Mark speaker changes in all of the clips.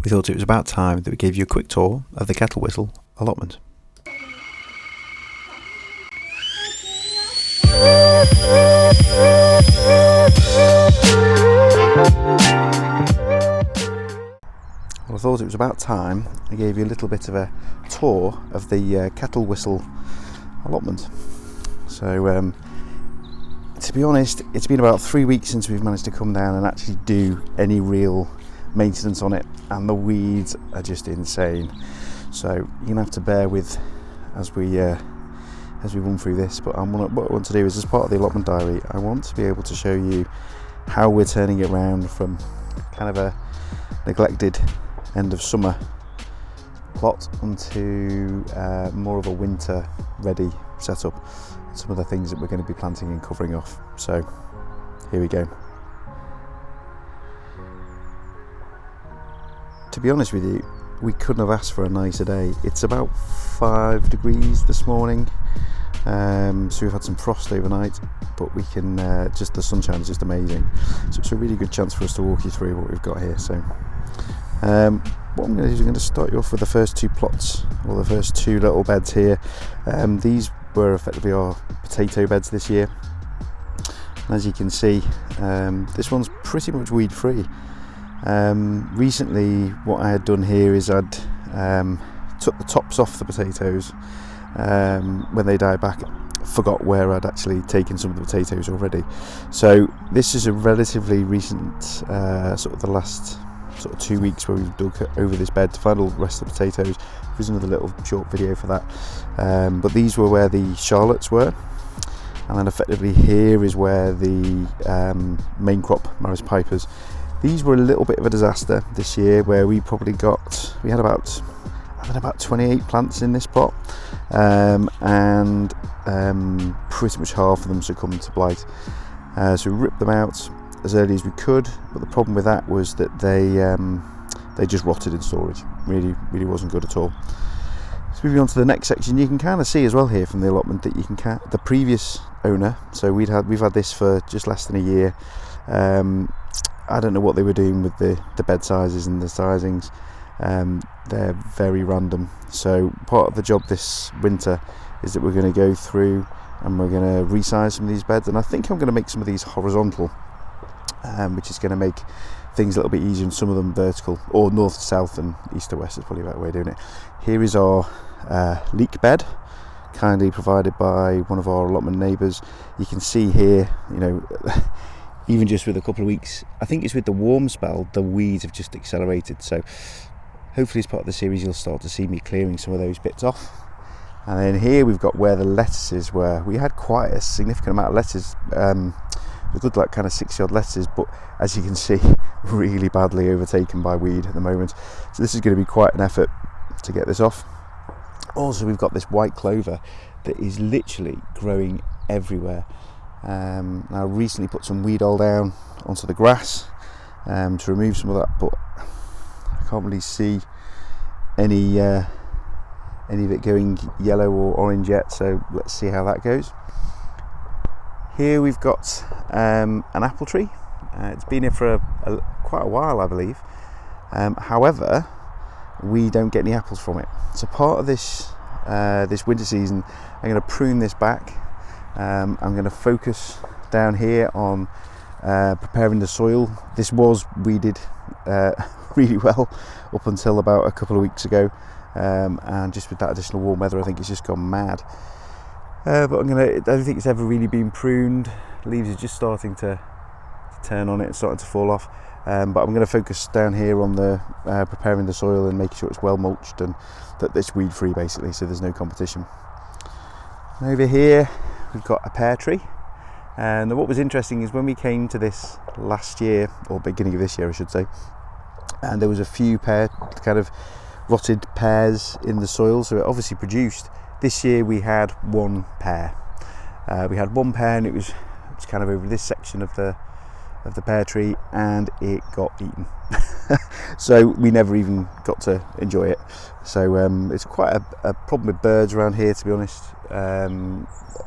Speaker 1: we thought it was about time that we gave you a quick tour of the Kettle Whistle allotment. Well, I thought it was about time I gave you a little bit of a tour of the Kettle Whistle allotment. So to be honest, it's been about 3 weeks since we've managed to come down and actually do any real maintenance on it, and the weeds are just insane. So you're gonna have to bear with as we run through this. But what I want to do is, as part of the allotment diary, I want to be able to show you how we're turning it around from kind of a neglected end of summer plot onto more of a winter ready setup. Some of the things that we're going to be planting and covering off. So here we go. To be honest with you, we couldn't have asked for a nicer day. It's about 5 degrees this morning, so we've had some frost overnight, but we can just, the sunshine is just amazing. So it's a really good chance for us to walk you through what we've got here. So what I'm going to do is I'm going to start you off with the first 2 plots, or the first 2 little beds here. These were effectively our potato beds this year. And as you can see, this one's pretty much weed free. Recently what I had done here is I'd took the tops off the potatoes when they died back. Forgot where I'd actually taken some of the potatoes already. So this is a relatively recent sort of the last sort of 2 weeks where we've dug over this bed to find all the rest of the potatoes. There's another little short video for that. But these were where the Charlottes were, and then effectively here is where the main crop Maris Pipers. These were a little bit of a disaster this year, where we had about 28 plants in this pot, and pretty much half of them succumbed to blight. So we ripped them out as early as we could, but the problem with that was that they just rotted in storage. Really wasn't good at all. So moving on to the next section, you can kind of see as well here from the allotment that the previous owner, so we've had this for just less than a year. I don't know what they were doing with the bed sizes and the sizings. They're very random. So part of the job this winter is that we're going to go through and we're going to resize some of these beds, and I think I'm going to make some of these horizontal, which is going to make things a little bit easier, and some of them vertical, or north to south and east to west is probably a better way of doing it. Here is our leek bed, kindly provided by one of our allotment neighbours. You can see here, even just with a couple of weeks, I think it's with the warm spell, the weeds have just accelerated. So hopefully as part of the series you'll start to see me clearing some of those bits off. And then here we've got where the lettuces were. We had quite a significant amount of lettuces, a good like kind of 60 odd lettuces, but as you can see, really badly overtaken by weed at the moment. So this is going to be quite an effort to get this off. Also, we've got this white clover that is literally growing everywhere. Now I recently put some weed oil down onto the grass to remove some of that, but I can't really see any of it going yellow or orange yet, so let's see how that goes. Here we've got an apple tree. It's been here for quite a while, I believe. However, we don't get any apples from it. So part of this winter season, I'm going to prune this back. I'm going to focus down here on preparing the soil. This was weeded really well up until about a couple of weeks ago, and just with that additional warm weather, I think it's just gone mad. But I don't think it's ever really been pruned. Leaves are just starting to turn on it and starting to fall off. But I'm going to focus down here on the preparing the soil and making sure it's well mulched and that it's weed free basically, so there's no competition. And over here we've got a pear tree, and what was interesting is when we came to this last year, or beginning of this year I should say, and there was a few kind of rotted pears in the soil, so it obviously produced. This year we had 1 pear. And it was kind of over this section of the pear tree, and it got eaten. So we never even got to enjoy it. So it's quite a problem with birds around here, to be honest.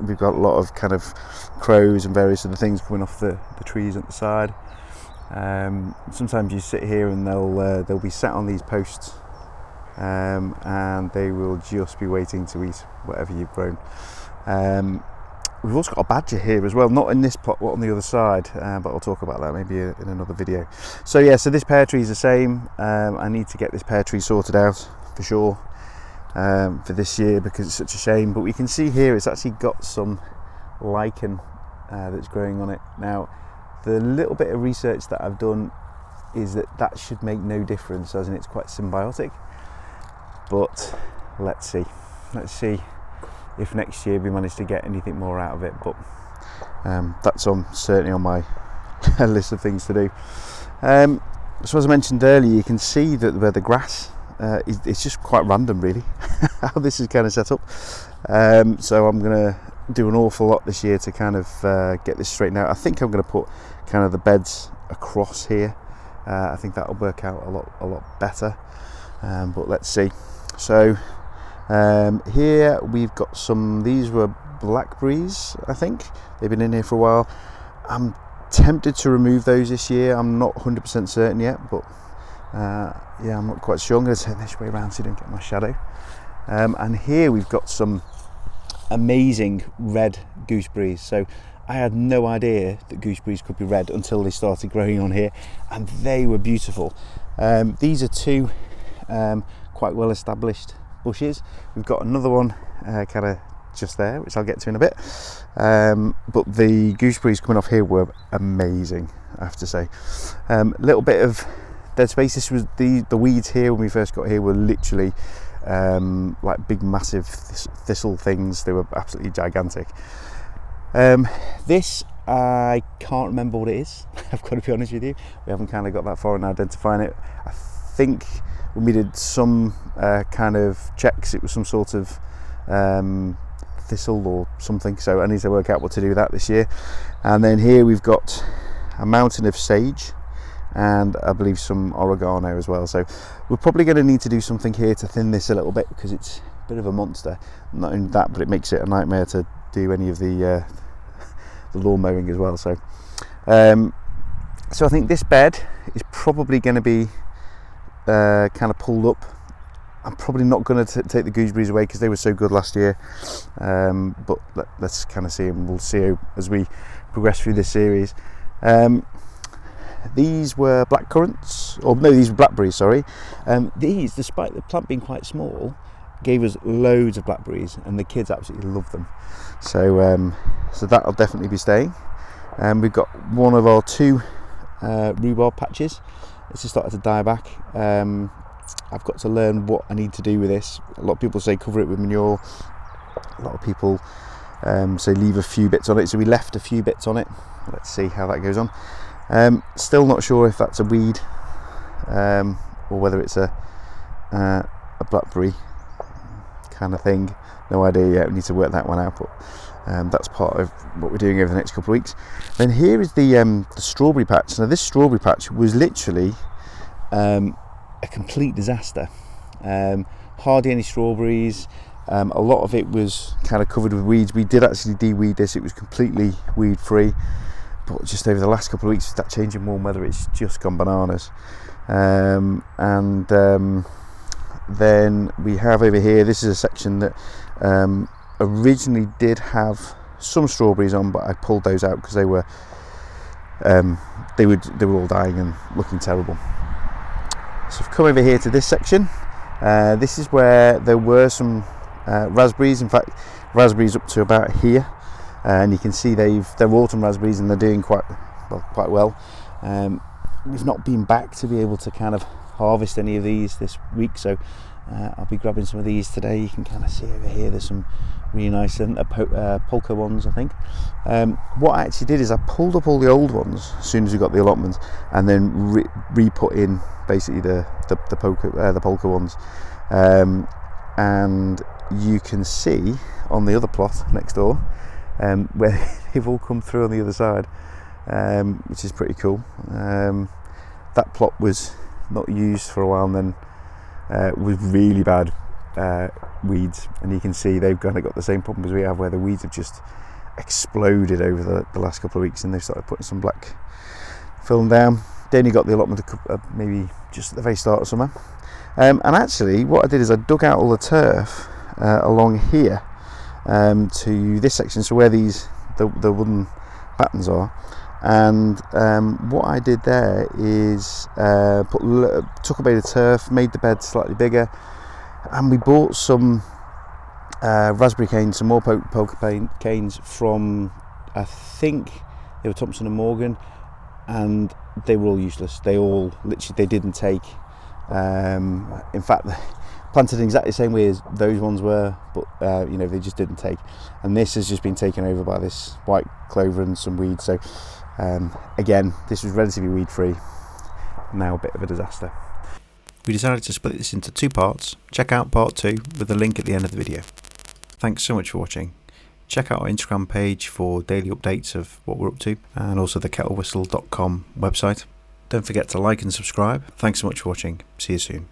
Speaker 1: We've got a lot of kind of crows and various other things coming off the trees at the side. Sometimes you sit here and they'll be sat on these posts, and they will just be waiting to eat whatever you've grown. We've also got a badger here as well, not in this pot, but on the other side, but I'll talk about that maybe in another video. So yeah, so this pear tree is the same. I need to get this pear tree sorted out for sure for this year, because it's such a shame. But we can see here it's actually got some lichen that's growing on it. Now, the little bit of research that I've done is that should make no difference, as in it's quite symbiotic. But let's see if next year we manage to get anything more out of it. But that's certainly on my list of things to do. So as I mentioned earlier, you can see that where the grass it's just quite random really how this is kind of set up. So I'm going to do an awful lot this year to kind of get this straightened out. I think I'm going to put kind of the beds across here. I think that'll work out a lot better. But let's see. So here we've got these were Blackberries, I think. They've been in here for a while. I'm tempted to remove those this year. I'm not 100% certain yet, but yeah, I'm not quite sure. I'm going to turn this way around so you don't get my shadow. And here we've got some amazing red gooseberries. So I had no idea that gooseberries could be red until they started growing on here, and they were beautiful. These are two quite well established bushes. We've got another one kind of just there, which I'll get to in a bit. But the gooseberries coming off here were amazing, I have to say. Little bit of dead space. This was the weeds here when we first got here were literally like big massive thistle things. They were absolutely gigantic. This I can't remember what it is. I've got to be honest with you. We haven't kind of got that far in identifying it. I think when we did some kind of checks, it was some sort of thistle or something, so I need to work out what to do with that this year. And then here we've got a mountain of sage and I believe some oregano as well. So we're probably going to need to do something here to thin this a little bit, because it's a bit of a monster. Not only that, but it makes it a nightmare to do any of the lawn mowing as well. So so I think this bed is probably going to be kind of pulled up. I'm probably not going to take the gooseberries away because they were so good last year, but let's kind of see, and we'll see as we progress through this series. These were blackcurrants, or no, these were blackberries, sorry. These, despite the plant being quite small, gave us loads of blackberries, and the kids absolutely loved them. So so that'll definitely be staying. We've got one of our two rhubarb patches. It's just started to die back. I've got to learn what I need to do with this. A lot of people say cover it with manure. A lot of people say leave a few bits on it. So we left a few bits on it. Let's see how that goes on. Still not sure if that's a weed or whether it's a blackberry kind of thing. No idea yet. We need to work that one out. But that's part of what we're doing over the next couple of weeks. Then here is the strawberry patch. Now this strawberry patch was literally a complete disaster. Hardly any strawberries. A lot of it was kind of covered with weeds. We did actually de-weed this. It was completely weed free, but just over the last couple of weeks with that change in warm weather, it's just gone bananas. Then we have over here, this is a section that originally did have some strawberries on, but I pulled those out because they were all dying and looking terrible. So I've come over here to this section. This is where there were some raspberries. In fact, raspberries up to about here, and you can see they're autumn raspberries and they're doing quite well. We've not been back to be able to kind of harvest any of these this week, so I'll be grabbing some of these today. You can kind of see over here there's some really nice polka ones, I think. What I actually did is I pulled up all the old ones as soon as we got the allotments, and then re-put in basically the polka ones. And you can see on the other plot next door where they've all come through on the other side, which is pretty cool. That plot was not used for a while, and then with really bad weeds, and you can see they've kind of got the same problem as we have, where the weeds have just exploded over the last couple of weeks, and they've started putting some black film down. they only got the allotment maybe just at the very start of summer. And actually what I did is I dug out all the turf along here to this section, so where the wooden patterns are. And what I did there is took a bit of turf, made the bed slightly bigger, and we bought some raspberry canes, some more poker canes from, I think they were Thompson and Morgan, and they were all useless. They didn't take. In fact, planted in exactly the same way as those ones were, but they just didn't take. And this has just been taken over by this white clover and some weeds. So again, this was relatively weed free. Now a bit of a disaster. We decided to split this into 2 parts. Check out part 2 with the link at the end of the video. Thanks so much for watching. Check out our Instagram page for daily updates of what we're up to, and also the kettlewhistle.com website. Don't forget to like and subscribe. Thanks so much for watching. See you soon.